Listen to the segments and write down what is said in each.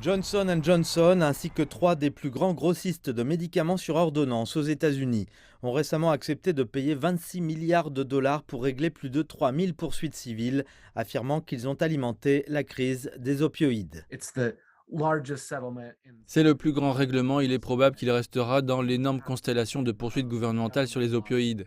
Johnson & Johnson ainsi que 3 des plus grands grossistes de médicaments sur ordonnance aux États-Unis ont récemment accepté de payer 26 milliards de dollars pour régler plus de 3000 poursuites civiles, affirmant qu'ils ont alimenté la crise des opioïdes. C'est le plus grand règlement, il est probable qu'il restera dans l'énorme constellation de poursuites gouvernementales sur les opioïdes.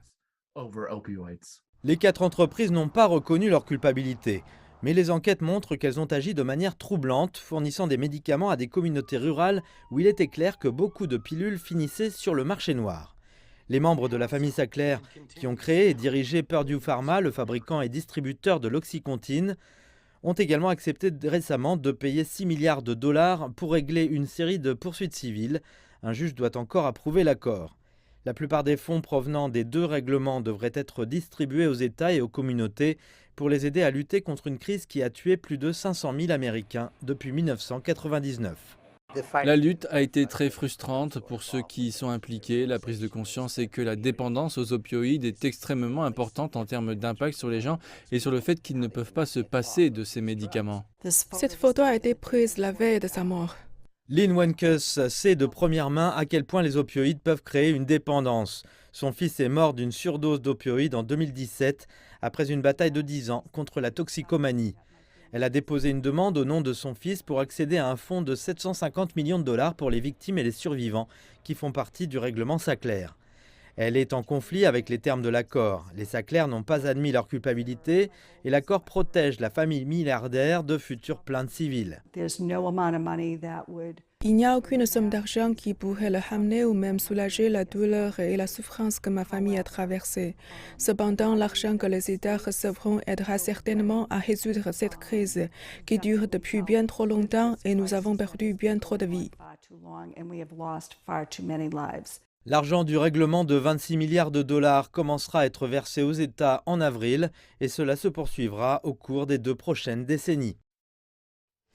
Les 4 entreprises n'ont pas reconnu leur culpabilité, mais les enquêtes montrent qu'elles ont agi de manière troublante, fournissant des médicaments à des communautés rurales où il était clair que beaucoup de pilules finissaient sur le marché noir. Les membres de la famille Sackler, qui ont créé et dirigé Purdue Pharma, le fabricant et distributeur de l'Oxycontin, ont également accepté récemment de payer 6 milliards de dollars pour régler une série de poursuites civiles. Un juge doit encore approuver l'accord. La plupart des fonds provenant des 2 règlements devraient être distribués aux États et aux communautés pour les aider à lutter contre une crise qui a tué plus de 500 000 Américains depuis 1999. La lutte a été très frustrante pour ceux qui y sont impliqués. La prise de conscience est que la dépendance aux opioïdes est extrêmement importante en termes d'impact sur les gens et sur le fait qu'ils ne peuvent pas se passer de ces médicaments. Cette photo a été prise la veille de sa mort. Lynn Wenkes sait de première main à quel point les opioïdes peuvent créer une dépendance. Son fils est mort d'une surdose d'opioïdes en 2017 après une bataille de 10 ans contre la toxicomanie. Elle a déposé une demande au nom de son fils pour accéder à un fonds de 750 millions de dollars pour les victimes et les survivants qui font partie du règlement Sackler. Elle est en conflit avec les termes de l'accord. Les Sackler n'ont pas admis leur culpabilité et l'accord protège la famille milliardaire de futures plaintes civiles. Il n'y a aucune somme d'argent qui pourrait le ramener ou même soulager la douleur et la souffrance que ma famille a traversée. Cependant, l'argent que les États recevront aidera certainement à résoudre cette crise qui dure depuis bien trop longtemps et nous avons perdu bien trop de vies. L'argent du règlement de 26 milliards de dollars commencera à être versé aux États en avril et cela se poursuivra au cours des 2 prochaines décennies.